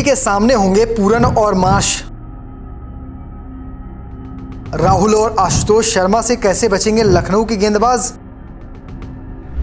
के सामने होंगे पूरन और माश। राहुल और आशुतोष शर्मा से कैसे बचेंगे लखनऊ के गेंदबाज।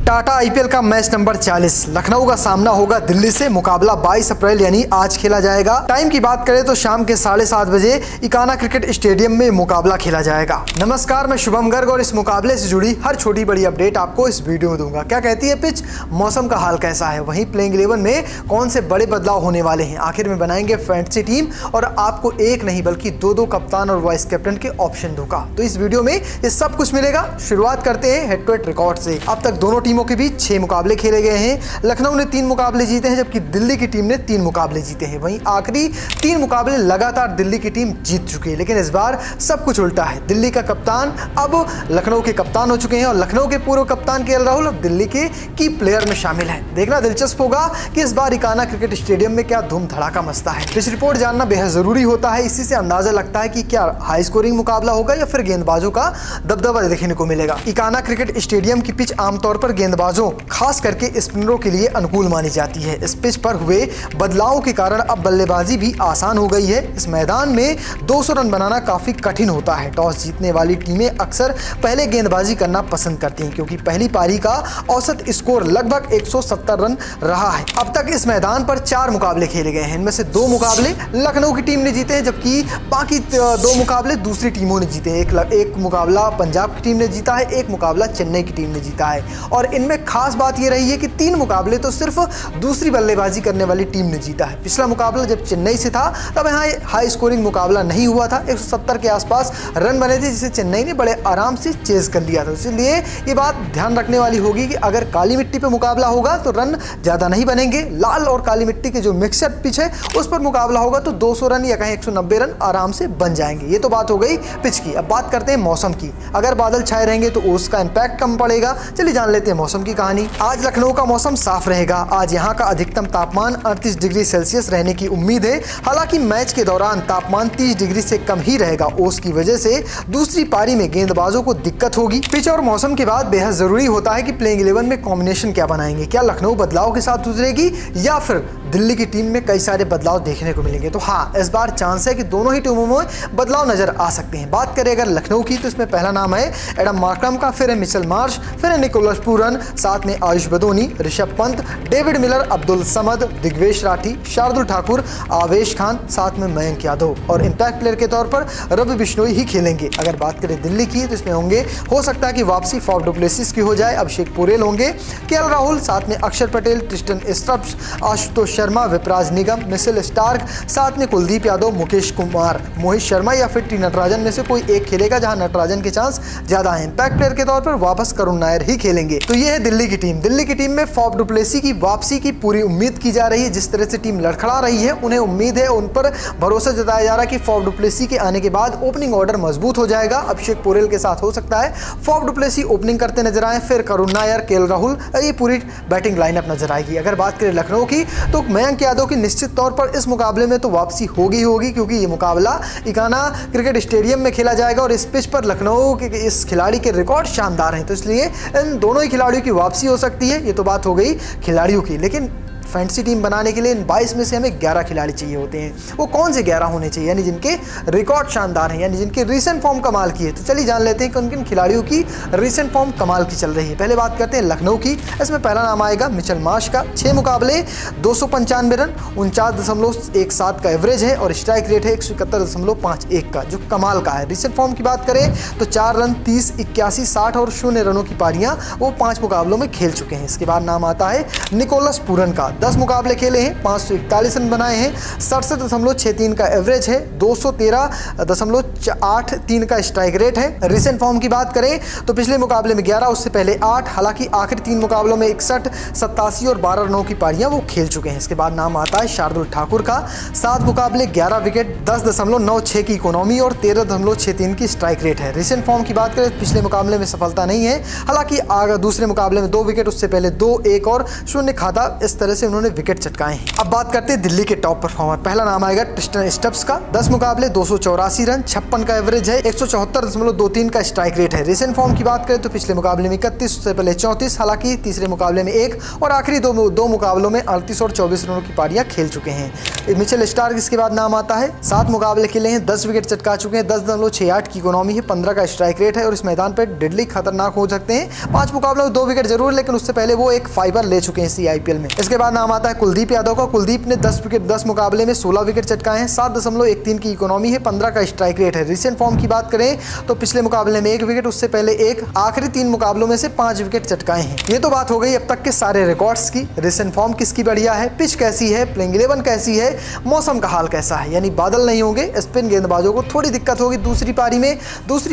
टाटा आईपीएल का मैच नंबर 40 लखनऊ का सामना होगा दिल्ली से। मुकाबला 22 अप्रैल यानी आज खेला जाएगा। टाइम की बात करें तो शाम के 7:30 बजे इकाना क्रिकेट स्टेडियम में मुकाबला खेला जाएगा। नमस्कार, मैं शुभम गर्ग और इस मुकाबले से जुड़ी हर छोटी बड़ी अपडेट आपको इस वीडियो में दूंगा। क्या कहती है पिच, मौसम का हाल कैसा है, वहीं प्लेइंग 11 में कौन से बड़े बदलाव होने वाले हैं, आखिर में बनाएंगे फैंटेसी टीम और आपको एक नहीं बल्कि दो कप्तान और वाइस कैप्टन के ऑप्शन दूंगा। तो इस वीडियो में ये सब कुछ मिलेगा। शुरुआत करते हैं हेड टू हेड रिकॉर्ड से। अब तक दोनों टीमों के बीच 6 मुकाबले खेले गए हैं। लखनऊ ने 3 मुकाबले जीते हैं जबकि दिल्ली की टीम ने 3 मुकाबले जीते हैं। वहीं आखिरी 3 मुकाबले लगातार दिल्ली की टीम जीत चुकी है, लेकिन इस बार सब कुछ उल्टा है। दिल्ली का कप्तान अब लखनऊ के कप्तान हो चुके हैं और लखनऊ के पूर्व कप्तान केएल राहुल अब दिल्ली के की प्लेयर में शामिल है। देखना दिलचस्प होगा कि इस बार इकाना क्रिकेट स्टेडियम में क्या धूम धड़ाका मचता है। पिच रिपोर्ट जानना बेहद जरूरी होता है। इसी से अंदाजा लगता है कि क्या हाई स्कोरिंग मुकाबला होगा या फिर गेंदबाजों का दबदबा देखने को मिलेगा। इकाना क्रिकेट स्टेडियम की पिच आमतौर पर गेंदबाजों खास करके स्पिनरों के लिए अनुकूल मानी जाती है। इस पिच पर हुए बदलावों के कारण अब बल्लेबाजी भी आसान हो गई है। इस मैदान में 200 रन बनाना काफी कठिन होता है। टॉस जीतने वाली टीमें अक्सर पहले गेंदबाजी करना पसंद करती हैं क्योंकि पहली पारी का औसत स्कोर लगभग 170 रन रहा है। अब तक इस मैदान पर 4 मुकाबले खेले गए हैं। इनमें से 2 मुकाबले लखनऊ की टीम ने जीते हैं जबकि बाकी 2 मुकाबले दूसरी टीमों ने जीते हैं। एक मुकाबला पंजाब की टीम ने जीता है, एक मुकाबला चेन्नई की टीम ने जीता है। और इनमें खास बात यह रही है कि 3 मुकाबले तो सिर्फ दूसरी बल्लेबाजी करने वाली टीम ने जीता है। पिछला मुकाबला जब चेन्नई से था तब यहाँ हाई स्कोरिंग मुकाबला नहीं हुआ था। 170 के आसपास रन बने थे जिसे चेन्नई ने बड़े आराम से चेज कर लिया था। इसलिए ये बात ध्यान रखने वाली होगी कि अगर काली मिट्टी पे मुकाबला होगा तो रन ज़्यादा नहीं बनेंगे। लाल और काली मिट्टी के जो मिक्सर पिच है उस पर मुकाबला होगा तो 200 रन या कहीं 190 रन आराम से बन जाएंगे। ये तो बात हो गई पिच की। अब बात करते हैं मौसम की। अगर बादल छाए रहेंगे तो उसका इम्पैक्ट कम पड़ेगा। चलिए जान लेते हैं मौसम की कहानी। आज लखनऊ का मौसम साफ रहेगा। आज यहाँ का अधिकतम तापमान 38 डिग्री सेल्सियस रहने की उम्मीद है। हालांकि मैच के दौरान तापमान 30 डिग्री से कम ही रहेगा। ओस की वजह से दूसरी पारी में गेंदबाजों को दिक्कत होगी। पिच और मौसम के बाद बेहद जरूरी होता है कि प्लेइंग 11 में कॉम्बिनेशन क्या बनाएंगे। क्या लखनऊ बदलाव के साथ उतरेगी या फिर दिल्ली की टीम में कई सारे बदलाव देखने को मिलेंगे। तो हाँ, इस बार चांस है कि दोनों ही टीमों में बदलाव नजर आ सकते हैं। बात करें अगर लखनऊ की तो इसमें पहला नाम है एडम मार्करम का, फिर है मिचेल मार्श, फिर है निकोलस पूरन, साथ में आयुष बदोनी, ऋषभ पंत, डेविड मिलर, अब्दुल समद, दिग्वेश राठी, शार्दुल ठाकुर, आवेश खान, साथ में मयंक यादव और इंपैक्ट प्लेयर के तौर पर रवि बिश्नोई ही खेलेंगे। अगर बात करें दिल्ली की तो इसमें होंगे, हो सकता है कि वापसी फॉफ डु प्लेसिस की हो जाए। अभिषेक पोरेल होंगे, केएल राहुल, साथ में अक्षर पटेल, ट्रिस्टन स्ट्रप्स, आशुतोष शर्मा, विपराज निगम, मिचेल स्टार्क, साथ में कुलदीप यादव, मुकेश कुमार, मोहित शर्मा या फिर टी नटराजन में से कोई एक खेलेगा जहां नटराजन के चांस ज्यादा है। इंपैक्ट प्लेयर के तौर पर वापस करुण नायर ही खेलेंगे। तो ये है दिल्ली की टीम। दिल्ली की टीम में फॉफ डु प्लेसिस की वापसी की पूरी उम्मीद की जा रही है। जिस तरह से टीम लड़खड़ा रही है उन्हें उम्मीद है, उन पर भरोसा जताया जा रहा है कि फॉफ डु प्लेसिस के आने के बाद ओपनिंग ऑर्डर मजबूत हो जाएगा। अभिषेक पोरेल के साथ हो सकता है फॉफ डु प्लेसिस ओपनिंग करते नजर आए, फिर करुण नायर, केएल राहुल, ये पूरी बैटिंग लाइनअप नजर आएगी। अगर बात करें लखनऊ की तो मयंक यादव की निश्चित तौर पर इस मुकाबले में तो वापसी होगी क्योंकि ये मुकाबला इकाना क्रिकेट स्टेडियम में खेला जाएगा और इस पिच पर लखनऊ के इस खिलाड़ी के रिकॉर्ड शानदार हैं। तो इसलिए इन दोनों ही खिलाड़ियों की वापसी हो सकती है। ये तो बात हो गई खिलाड़ियों की, लेकिन फैंटेसी टीम बनाने के लिए इन 22 में से हमें 11 खिलाड़ी चाहिए होते हैं। वो कौन से 11 होने चाहिए, यानी जिनके रिकॉर्ड शानदार हैं, यानी जिनके रीसेंट फॉर्म कमाल की है। तो चलिए जान लेते हैं कि किन खिलाड़ियों की रीसेंट फॉर्म कमाल की चल रही है। पहले बात करते हैं लखनऊ की। इसमें पहला नाम आएगा मिचेल मार्श का। 6 मुकाबले 295 रन, 49.17 का एवरेज है और स्ट्राइक रेट है 171.51 का, जो कमाल का है। रीसेंट फॉर्म की बात करें तो 4 रन, 30, 81, 60 और 0 रनों की पारियां वो 5 मुकाबलों में खेल चुके हैं। इसके बाद नाम आता है निकोलस पूरन का। 10 मुकाबले खेले हैं, 541 रन बनाए हैं, 67.63 का एवरेज है, 213.83 का स्ट्राइक रेट है। रिसेंट फॉर्म की बात करें तो पिछले मुकाबले में 11, उससे पहले 8, हालांकि आखिरी 3 मुकाबलों में 61, 87 और 12 रनों की पारियां वो खेल चुके हैं। इसके बाद नाम आता है शार्दुल ठाकुर का। 7 मुकाबले 11 विकेट, 10.96 की इकोनॉमी और 13.63 की स्ट्राइक रेट है। रिसेंट फॉर्म की बात करें पिछले मुकाबले में सफलता नहीं है, हालांकि दूसरे मुकाबले में 2 विकेट, उससे पहले 2, 1 और 0 खाता। इस तरह से से उन्होंने विकेट चटकाए हैं। अब बात करते हैं दिल्ली के टॉप परफॉर्मर। पहला नाम आएगा ट्रिस्टन स्टब्स का। 10 मुकाबले 284 रन, 56 का एवरेज है, 174.23 का स्ट्राइक रेट है। रिसेंट फॉर्म की बात करें तो पिछले मुकाबले में 31, उससे पहले 34, हालांकि तीसरे मुकाबले में 1 और आखिरी दो मुकाबलों में 38 और 24 रनों की पारियां खेल चुके हैं। मिचेल स्टार्क इसके बाद नाम आता है। 7 मुकाबले खेले हैं, 10 विकेट चटका चुके हैं, 10.68 की इकोनॉमी है, 15 का स्ट्राइक रेट है और इस मैदान पर डेडली खतरनाक हो सकते हैं। 5 मुकाबलों में 2 विकेट जरूर, लेकिन उससे पहले वो एक फाइबर ले चुके हैं इसी आईपीएल में। इसके बाद नाम आता है कुलदीप यादव का। कुलदीप ने 10 मुकाबले में 16 विकेट चटकाए हैं, 7.13 की इकोनॉमी है, 15 का स्ट्राइक रेट है। रिसेंट फॉर्म की बात करें तो पिछले मुकाबले में 1 विकेट, उससे पहले 1, आखिरी 3 मुकाबलों में से 5 विकेट चटकाए हैं। ये तो बात हो गई अब तक के सारे रिकॉर्ड्स की। रिसेंट फॉर्म किसकी बढ़िया है, पिच कैसी है, प्लेइंग 11 कैसी है, मौसम का हाल कैसा है, यानी बादल नहीं होंगे, स्पिन गेंदबाजों को थोड़ी दिक्कत होगी दूसरी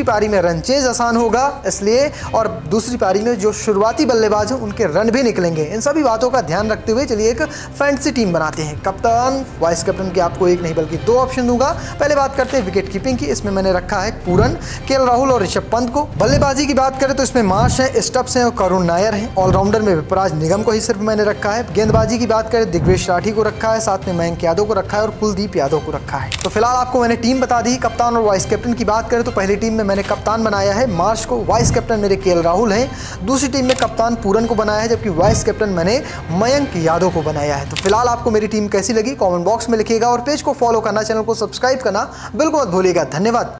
पारी में रन चेज आसान होगा इसलिए, और दूसरी पारी में जो शुरुआती बल्लेबाज हैं उनके रन भी निकलेंगे। इन सभी बातों का ध्यान रखते हुए चलिए एक फैंटेसी टीम बनाते हैं। कप्तान, वाइस कैप्टन के आपको एक नहीं बल्कि 2 ऑप्शन दूंगा। पहले बात करते हैं विकेट कीपिंग की। इसमें मैंने रखा है पूरन, केएल राहुल और ऋषभ पंत को। बल्लेबाजी की बात करें तो इसमें मार्श है, स्टब्स हैं और करुण नायर हैं। ऑलराउंडर में विपराज निगम को ही सिर्फ मैंने रखा है। गेंदबाजी की बात करें दिग्वेश राठी को रखा है, साथ में मयंक यादव को रखा है और कुलदीप यादव को रखा है। तो फिलहाल आपको मैंने टीम बता दी। कप्तान और वाइस कैप्टन की बात करें तो पहली टीम में मैंने कप्तान बनाया है मार्श को, वाइस कैप्टन मेरे केएल राहुल हैं। दूसरी टीम में कप्तान पूरन को बनाया है, जबकि वाइस कैप्टन मैंने मयंक यादव को बनाया है। तो फिलहाल आपको मेरी टीम कैसी लगी कमेंट बॉक्स में लिखिएगा और पेज को फॉलो करना, चैनल को सब्सक्राइब करना बिल्कुल मत भूलिएगा। धन्यवाद।